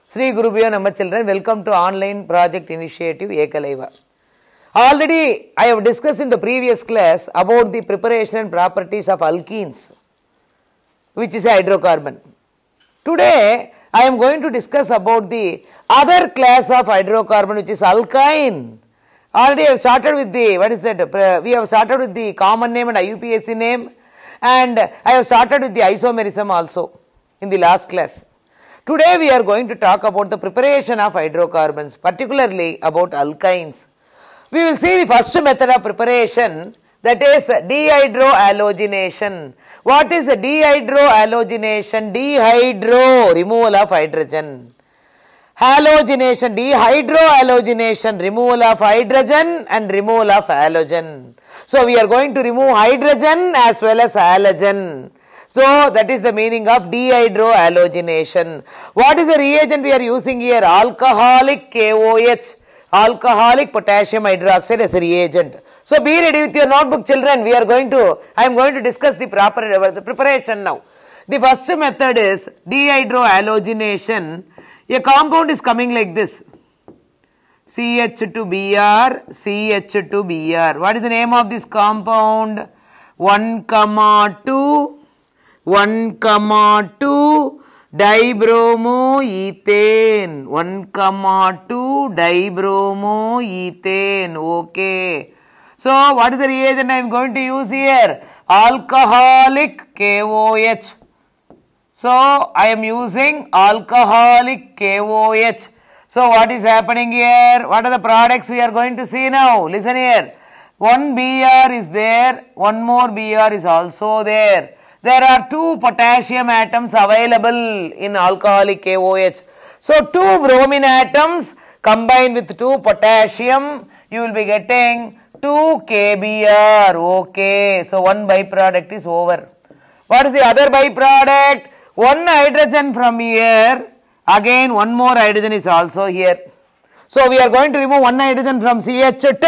Sri Gurubhyo Namah children, welcome to online project initiative Ekalaiva. Already I have discussed in the previous class about the preparation and properties of alkenes, which is a hydrocarbon. Today I am going to discuss about the other class of hydrocarbon, which is alkyne. Already I have started with the, we have started with the common name and IUPAC name, and I have started with the isomerism also in the last class. Today we are going to talk about the preparation of hydrocarbons, particularly about alkynes. We will see the first method of preparation, that is dehydrohalogenation. What is dehydrohalogenation? Dehydro, removal of hydrogen. Halogenation, dehydrohalogenation, removal of hydrogen and removal of halogen. So we are going to remove hydrogen as well as halogen. So that is the meaning of dehydrohalogenation. What is the reagent we are using here? Alcoholic KOH, alcoholic potassium hydroxide as a reagent. So be ready with your notebook, children. I am going to discuss the preparation now. The first method is dehydrohalogenation. A compound is coming like this: CH2Br, CH2Br. What is the name of this compound? 1,2 dibromoethane. 1,2 dibromoethane. Okay. So what is the reagent I am going to use here? Alcoholic KOH. So I am using alcoholic KOH. So what is happening here? What are the products we are going to see now? Listen here. One Br is there, one more Br is also there. There are two potassium atoms available in alcoholic KOH. So two bromine atoms combined with two potassium, you will be getting 2 KBr. Okay. So one byproduct is over. What is the other byproduct? One hydrogen from here. Again one more hydrogen is also here. So we are going to remove one hydrogen from CH2,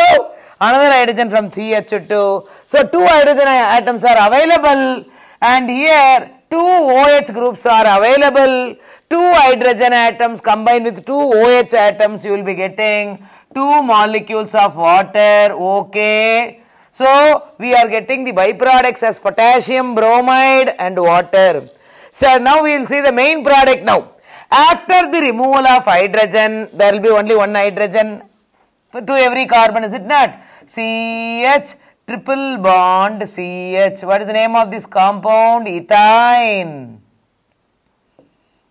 another hydrogen from CH2. So two hydrogen atoms are available, and here two OH groups are available. Two hydrogen atoms combined with two OH atoms, you will be getting 2 molecules of water. Okay. So we are getting the byproducts as potassium bromide and water. So now we will see the main product now. After the removal of hydrogen, there will be only one hydrogen to every carbon, is it not? CH triple bond CH. What is the name of this compound? Ethyne.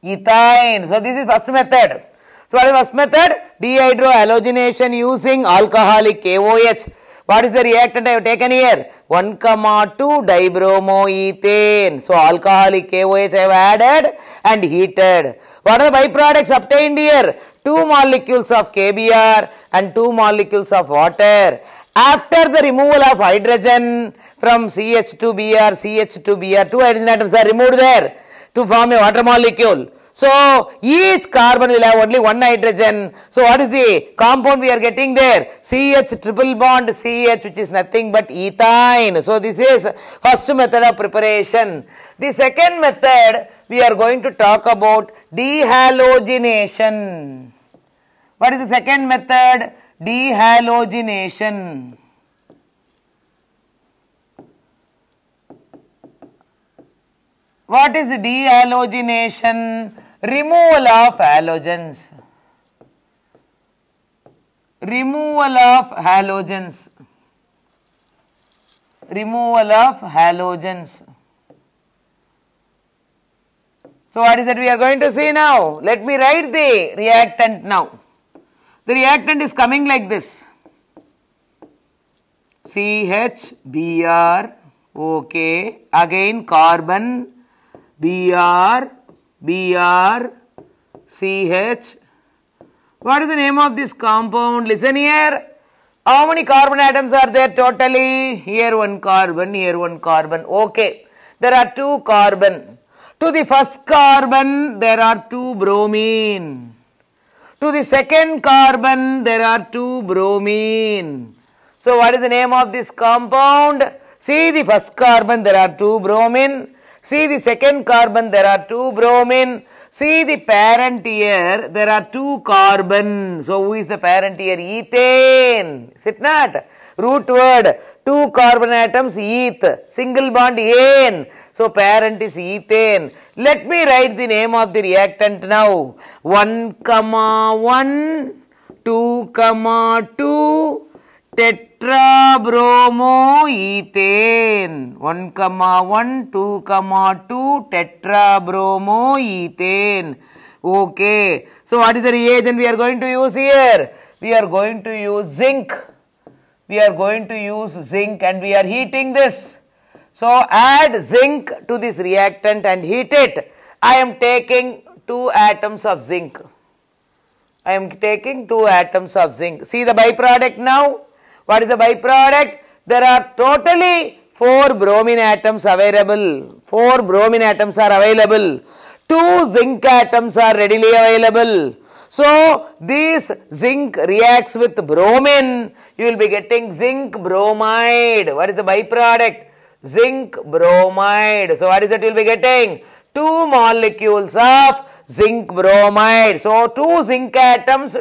Ethyne. So this is first method. So what is first method? Dehydrohalogenation using alcoholic KOH. What is the reactant I have taken here? 1,2 dibromoethane. So alcoholic KOH I have added and heated. What are the byproducts obtained here? 2 molecules of KBr and 2 molecules of water. After the removal of hydrogen from CH2Br, two hydrogen atoms are removed there to form a water molecule. So each carbon will have only one hydrogen. So what is the compound we are getting there? CH triple bond CH, which is nothing but ethyne. So this is first method of preparation. The second method we are going to talk about dehalogenation. What is the second method? Dehalogenation. What is dehalogenation? Removal of halogens. Removal of halogens. Removal of halogens. So what is that we are going to see now? Let me write the reactant now. The reactant is coming like this: CHBr, okay, again carbon, Br, CH. What is the name of this compound? Listen here. How many carbon atoms are there totally? Here one carbon, here one carbon. Okay. There are 2 carbon. To the first carbon, there are 2 bromine. To the second carbon, there are 2 bromine. So what is the name of this compound? See the first carbon, there are 2 bromine. See the second carbon, there are 2 bromine. See the parent here, there are 2 carbon. So who is the parent here? Ethane. Is it not? Root word, 2 carbon atoms, eth, single bond ane. So parent is ethane. Let me write the name of the reactant now. 1, 1, 2, 2. Tetrabromoethane. 1, 1, 2, 2 tetrabromoethane. Okay. So what is the reagent we are going to use here? We are going to use zinc. We are going to use zinc and we are heating this. So add zinc to this reactant and heat it. I am taking 2 atoms of zinc. I am taking 2 atoms of zinc. See the byproduct now. What is the byproduct? There are totally 4 bromine atoms available. 4 bromine atoms are available. 2 zinc atoms are readily available. So this zinc reacts with bromine. You will be getting zinc bromide. What is the byproduct? Zinc bromide. So what is that you will be getting? 2 molecules of zinc bromide. So 2 zinc atoms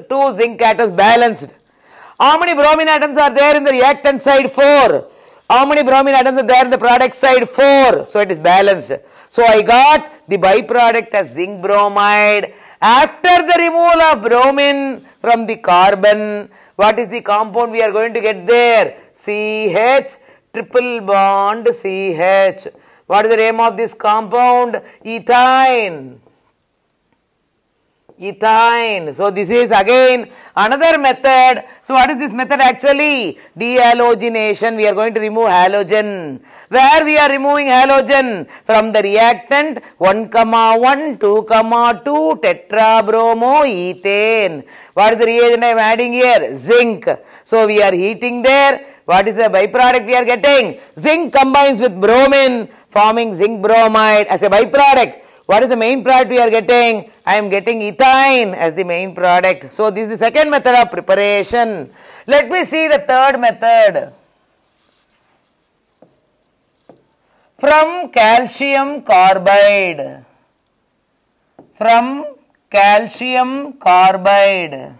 balanced. How many bromine atoms are there in the reactant side? 4. How many bromine atoms are there in the product side? 4. So it is balanced. So I got the byproduct as zinc bromide. After the removal of bromine from the carbon, what is the compound we are going to get there? CH, triple bond CH. What is the name of this compound? Ethyne. Ethyne. So this is again another method. So what is this method actually? Dehalogenation. We are going to remove halogen. Where we are removing halogen? From the reactant 1, 1, 2, 2 tetrabromoethane. What is the reagent I am adding here? Zinc. So we are heating there. What is the byproduct we are getting? Zinc combines with bromine forming zinc bromide as a byproduct. What is the main product we are getting? I am getting ethyne as the main product. So this is the second method of preparation. Let me see the third method. From calcium carbide. From calcium carbide.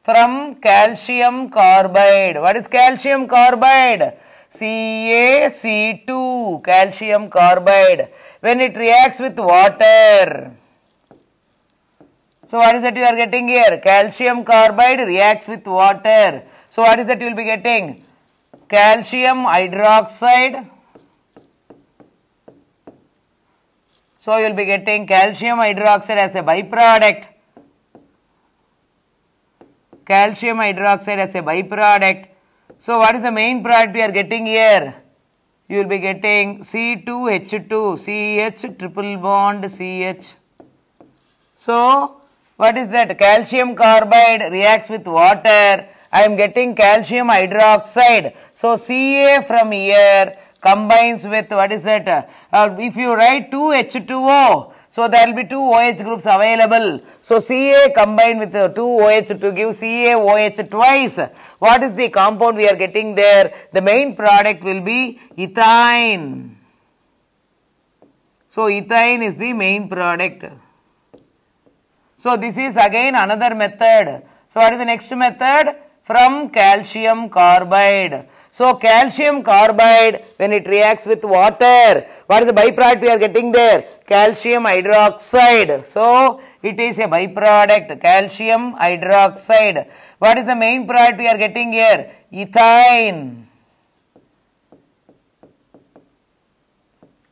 From calcium carbide. What is calcium carbide? CaC2, calcium carbide. When it reacts with water. So what is that you are getting here? Calcium carbide reacts with water. So what is that you will be getting? Calcium hydroxide. So you will be getting calcium hydroxide as a byproduct. Calcium hydroxide as a byproduct. So what is the main product we are getting here? You will be getting C2H2, CH triple bond CH. So what is that? Calcium carbide reacts with water. I am getting calcium hydroxide. So Ca from here combines with what is that? If you write 2H2O, so there will be 2 OH groups available. So Ca combined with 2 OH to give CaOH twice. What is the compound we are getting there? The main product will be ethyne. So ethyne is the main product. So this is again another method. So what is the next method? From calcium carbide. So calcium carbide, when it reacts with water, what is the byproduct we are getting there? Calcium hydroxide. So it is a byproduct, calcium hydroxide. What is the main product we are getting here? Ethyne.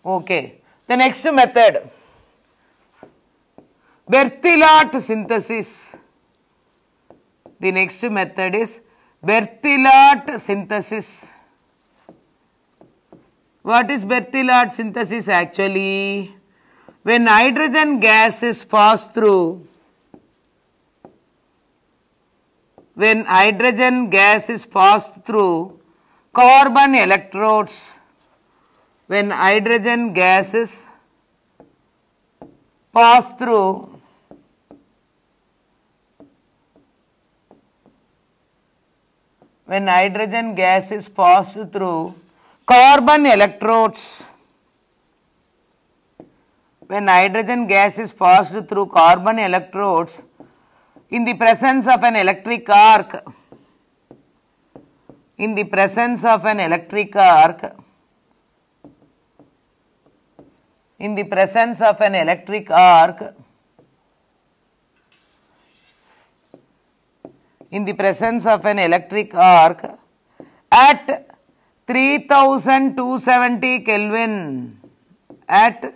Okay. The next method, Berthelot synthesis. The next method is Berthelot synthesis. What is Berthelot synthesis actually? When hydrogen gases pass through, carbon electrodes, when hydrogen gases pass through when hydrogen gas is passed through carbon electrodes. When hydrogen gas is passed through carbon electrodes in the presence of an electric arc, in the presence of an electric arc, in the presence of an electric arc, in the presence of an electric arc at 3270 Kelvin, at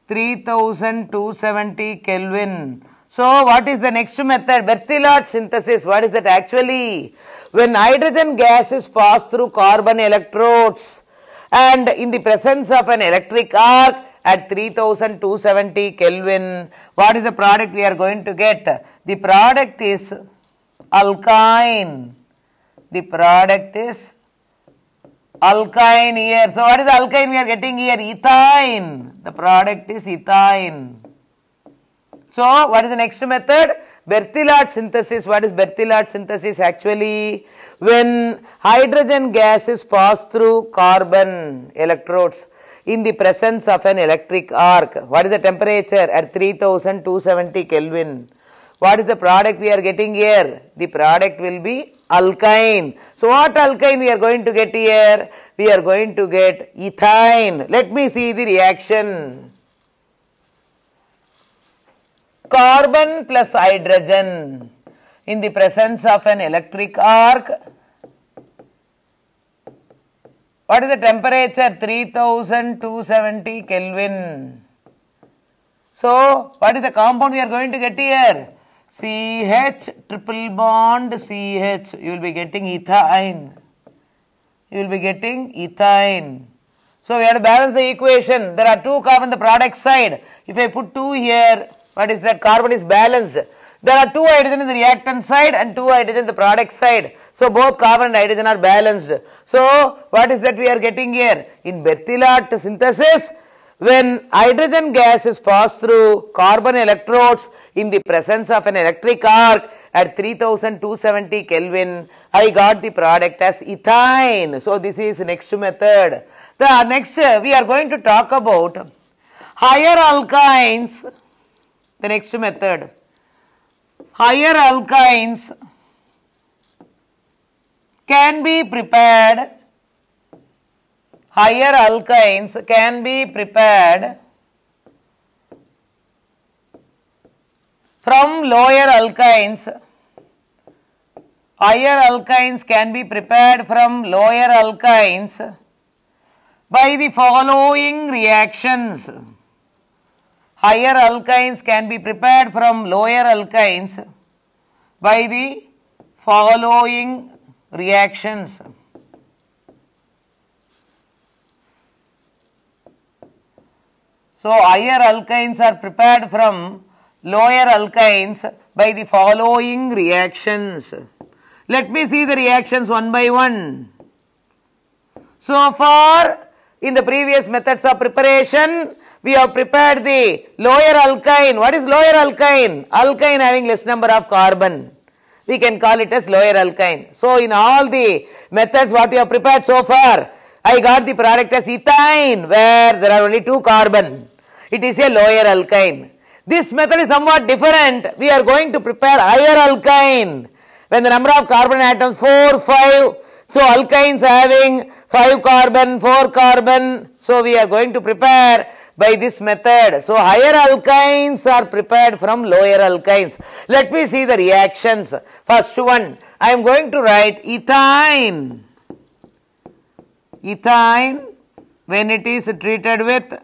3270 Kelvin. So, what is the next method? Bertillard synthesis. What is that actually? When hydrogen gas is passed through carbon electrodes and in the presence of an electric arc at 3270 Kelvin, what is the product we are going to get? The product is alkyne. The product is alkyne here. So, what is the alkyne we are getting here? Ethine. The product is ethine. So, what is the next method? Bertillard synthesis. What is Bertillard synthesis actually? When hydrogen gas is passed through carbon electrodes in the presence of an electric arc. What is the temperature? At 3270 Kelvin. What is the product we are getting here? The product will be alkyne. So, what alkyne we are going to get here? We are going to get ethine. Let me see the reaction. Carbon plus hydrogen in the presence of an electric arc. What is the temperature? 3270 Kelvin. So, what is the compound we are going to get here? CH triple bond CH. You will be getting ethine. You will be getting ethine. So, we have to balance the equation. There are two carbon on the product side. If I put 2 here, what is that? Carbon is balanced. There are 2 hydrogen in the reactant side and 2 hydrogen in the product side. So, both carbon and hydrogen are balanced. So, what is that we are getting here? In Bertillard synthesis, when hydrogen gas is passed through carbon electrodes in the presence of an electric arc at 3270 Kelvin, I got the product as ethine. So, this is next method. The next we are going to talk about higher alkynes. The next method, higher alkynes can be prepared, higher alkynes can be prepared from lower alkynes, higher alkynes can be prepared from lower alkynes by the following reactions. Higher alkynes can be prepared from lower alkynes by the following reactions. So, higher alkynes are prepared from lower alkynes by the following reactions. Let me see the reactions one by one. So far, in the previous methods of preparation, we have prepared the lower alkyne. What is lower alkyne? Alkyne having less number of carbon. We can call it as lower alkyne. So, in all the methods what we have prepared so far, I got the product as ethine, where there are only 2 carbon. It is a lower alkyne. This method is somewhat different. We are going to prepare higher alkyne when the number of carbon atoms 4, 5. So, alkynes having 5 carbon, 4 carbon. So, we are going to prepare by this method. So, higher alkynes are prepared from lower alkynes. Let me see the reactions. First one, I am going to write ethine. Ethine, when it is treated with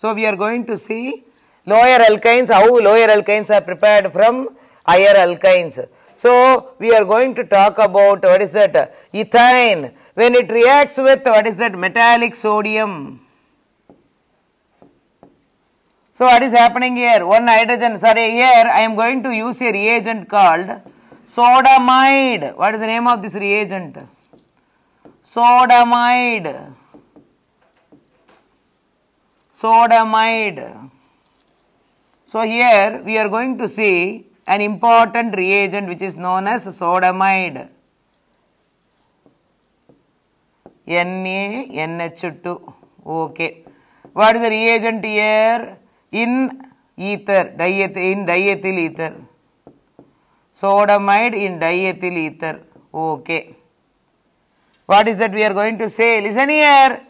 So, we are going to see lower alkynes, how lower alkynes are prepared from higher alkynes. So, we are going to talk about what is that ethine when it reacts with what is that metallic sodium. So, what is happening here? One hydrogen, sorry, here I am going to use a reagent called sodamide. What is the name of this reagent? Sodamide. sodamide. So here we are going to see an important reagent which is known as sodamide. NaNH2. Okay. What is the reagent here? In ether, in diethyl ether. Sodamide in diethyl ether. Okay. What is that we are going to say? Listen here.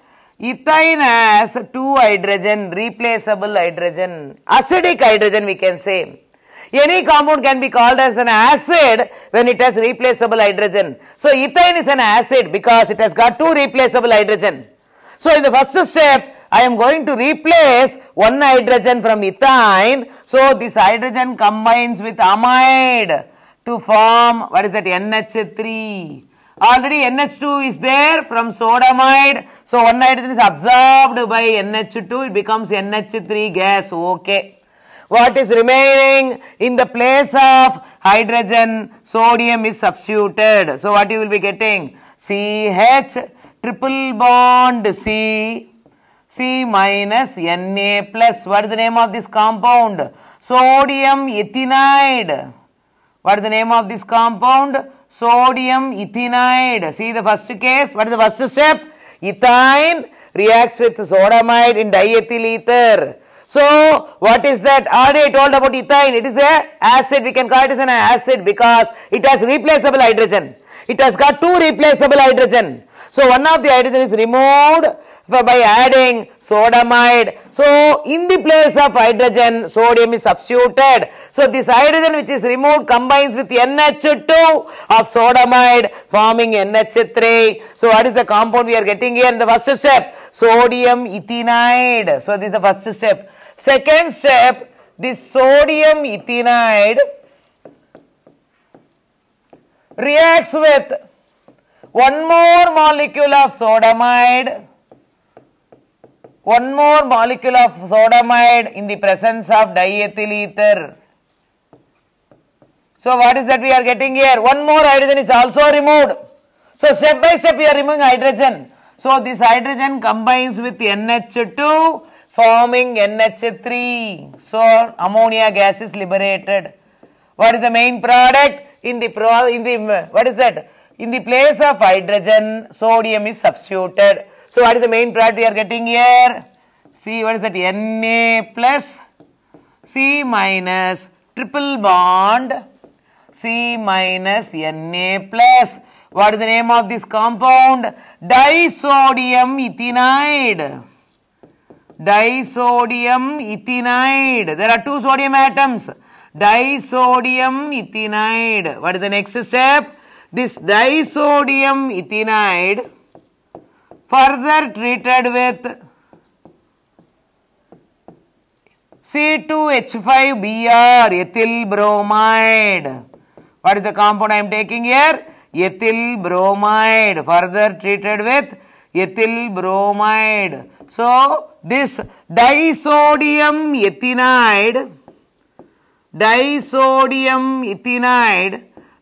Ethine has 2 hydrogen, replaceable hydrogen, acidic hydrogen we can say. Any compound can be called as an acid when it has replaceable hydrogen. So ethine is an acid because it has got 2 replaceable hydrogen. So in the first step, I am going to replace 1 hydrogen from ethine. So this hydrogen combines with amide to form, what is that, NH3. Already NH2 is there from sodamide. So 1 hydrogen is absorbed by NH2. It becomes NH3 gas. Okay. What is remaining? In the place of hydrogen, sodium is substituted. So what you will be getting? CH triple bond C minus Na plus. What is the name of this compound? Sodium ethanide. What is the name of this compound? Sodium ethanide. See the first case. What is the first step? Ethine reacts with sodamide in diethyl ether. So what is that? Already I told about ethine. It is an acid. We can call it as an acid because it has replaceable hydrogen. It has got 2 replaceable hydrogen. So one of the hydrogen is removed by adding sodamide. So in the place of hydrogen, sodium is substituted. So this hydrogen which is removed combines with NH2 of sodamide forming NH3. So what is the compound we are getting here in the first step? Sodium ethanide. So this is the first step. Second step, this sodium ethanide reacts with 1 more molecule of sodamide. 1 more molecule of sodamide in the presence of diethyl ether. So what is that we are getting here? 1 more hydrogen is also removed. So step by step we are removing hydrogen. So this hydrogen combines with NH2 forming NH3. So ammonia gas is liberated. What is the main product? In the what is that? In the place of hydrogen, sodium is substituted. So what is the main product we are getting here? See, what is that? Na plus C minus triple bond C minus Na plus. What is the name of this compound? Disodium ethanide. Disodium ethanide. There are 2 sodium atoms. Disodium ethanide. What is the next step? This disodium ethanide further treated with C2H5Br, ethyl bromide. What is the compound I am taking here? Ethyl bromide. Further treated with ethyl bromide. So this disodium ethanide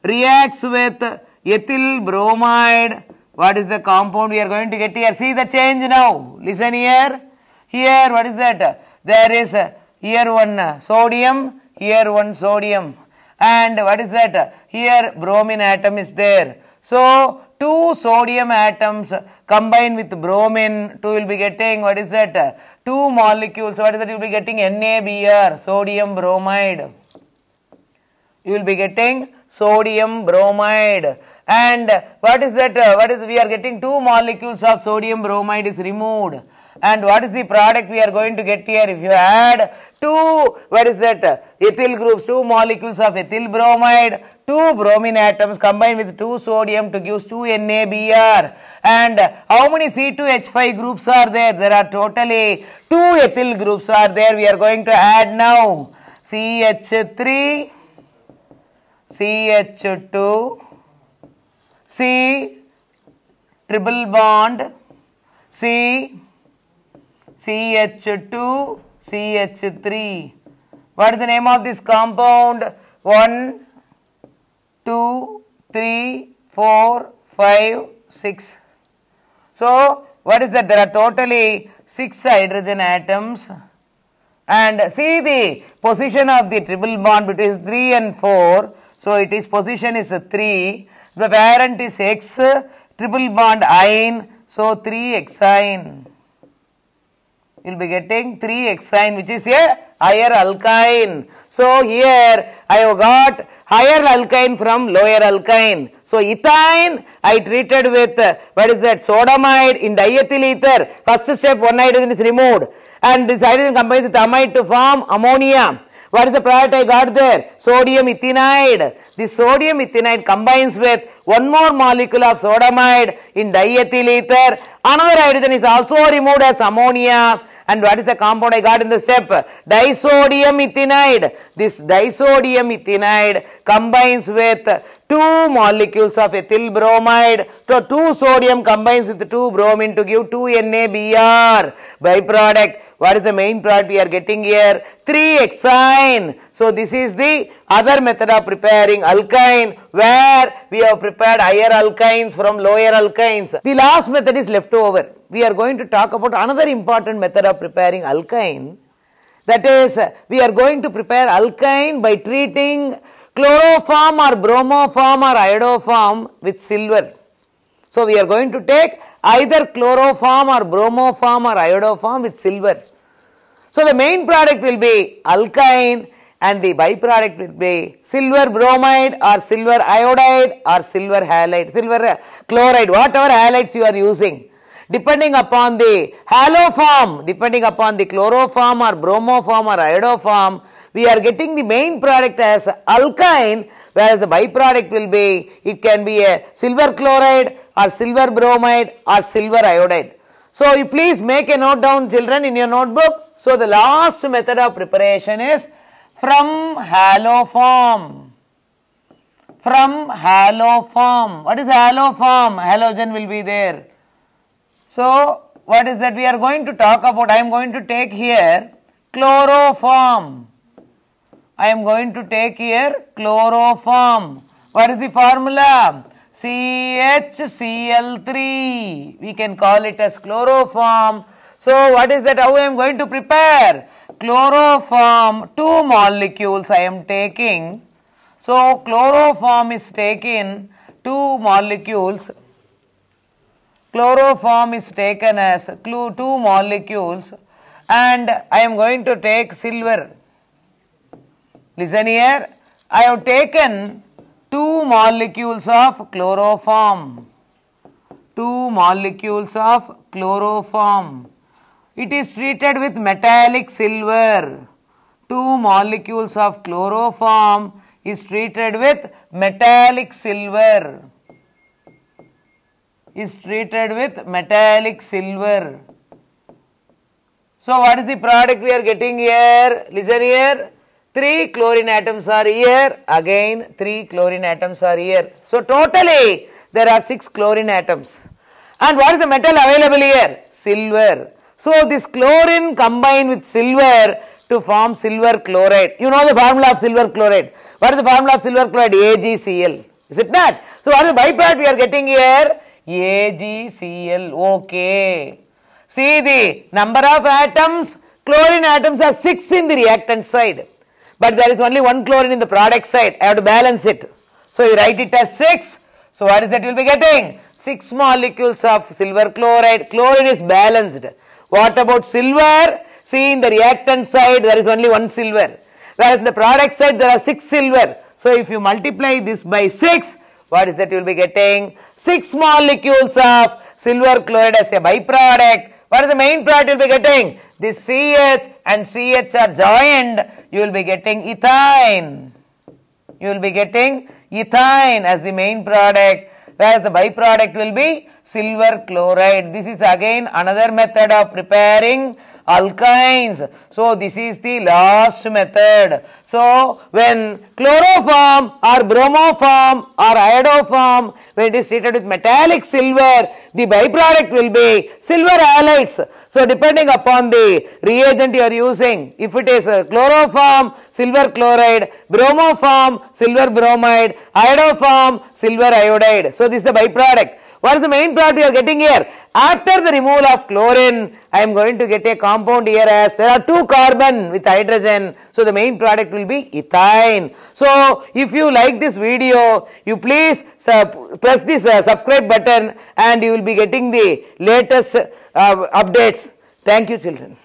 reacts with ethyl bromide. What is the compound we are going to get here? See the change now. Listen here. Here what is that? There is here 1 sodium, here 1 sodium. And what is that? Here bromine atom is there. So 2 sodium atoms combine with bromine. 2 will be getting, what is that? 2 molecules. What is that? You will be getting NaBr, sodium bromide. You will be getting sodium bromide. And what is that? We are getting 2 molecules of sodium bromide is removed. And what is the product we are going to get here? If you add 2, what is that? Ethyl groups, 2 molecules of ethyl bromide, 2 bromine atoms combined with 2 sodium to give 2 NaBr. And how many C2H5 groups are there? There are totally 2 ethyl groups are there. We are going to add now CH3, CH2, C triple bond, C, CH2, CH3. What is the name of this compound? 1, 2, 3, 4, 5, 6. So what is that? There are totally 6 hydrogen atoms. And see the position of the triple bond between 3 and 4. So it is position is 3. The parent is X, triple bond ine. So 3 hexine. You will be getting 3 hexine, which is a higher alkyne. So here I have got higher alkyne from lower alkyne. So ethyne I treated with what is that? Sodamide in diethyl ether. First step, one hydrogen is removed and this hydrogen combines with amide to form ammonia. What is the product I got there? Sodium ethanide. This sodium ethanide combines with one more molecule of sodamide in diethyl ether. Another hydrogen is also removed as ammonia. And what is the compound I got in the step? Disodium ethanide. This disodium ethanide combines with 2 molecules of ethyl bromide. So 2 sodium combines with 2 bromine to give 2 NaBr. Byproduct. What is the main product we are getting here? 3 hexine. So this is the other method of preparing alkyne, where we have prepared higher alkynes from lower alkynes. The last method is leftover. We are going to talk about another important method of preparing alkyne. That is, we are going to prepare alkyne by treating chloroform or bromoform or iodoform with silver. So we are going to take either chloroform or bromoform or iodoform with silver. So the main product will be alkyne and the byproduct will be silver bromide or silver iodide or silver halide, silver chloride, whatever halides you are using. Depending upon the haloform, depending upon the chloroform or bromoform or iodoform, we are getting the main product as alkyne, whereas the byproduct will be, it can be a silver chloride or silver bromide or silver iodide. So you please make a note down, children, in your notebook. So the last method of preparation is from haloform. From haloform. What is haloform? Halogen will be there. So what is that we are going to talk about? I am going to take here chloroform. I am going to take here chloroform. What is the formula? CHCl3. We can call it as chloroform. So what is that? How I am going to prepare? Chloroform, 2 molecules I am taking. So chloroform is taken 2 molecules. Chloroform is taken as 2 molecules and I am going to take silver. Listen here, I have taken 2 molecules of chloroform. 2 molecules of chloroform. It is treated with metallic silver. 2 molecules of chloroform is treated with metallic silver. Is treated with metallic silver. So what is the product we are getting here? Listen here. 3 chlorine atoms are here. Again 3 chlorine atoms are here. So totally there are 6 chlorine atoms. And what is the metal available here? Silver. So this chlorine combined with silver to form silver chloride. You know the formula of silver chloride. What is the formula of silver chloride? AgCl. Is it not? So what is the byproduct we are getting here? AgCl. Okay. See the number of atoms. Chlorine atoms are 6 in the reactant side. But there is only 1 chlorine in the product side. I have to balance it. So you write it as 6. So what is that you will be getting? 6 molecules of silver chloride. Chlorine is balanced. What about silver? See, in the reactant side there is only 1 silver. Whereas in the product side there are 6 silver. So if you multiply this by 6, what is that you will be getting? 6 molecules of silver chloride as a byproduct. What is the main product you will be getting? This CH and CH are joined. You will be getting ethyne. You will be getting ethyne as the main product, whereas the byproduct will be silver chloride. This is again another method of preparing alkynes. So this is the last method. So when chloroform or bromoform or iodoform, when it is treated with metallic silver, the byproduct will be silver halides. So depending upon the reagent you are using, if it is chloroform, silver chloride, bromoform, silver bromide, iodoform, silver iodide. So this is the byproduct. What is the main product you are getting here? After the removal of chlorine, I am going to get a compound here as there are 2 carbon with hydrogen. So the main product will be ethyne. So if you like this video, you please press this subscribe button and you will be getting the latest updates. Thank you, children.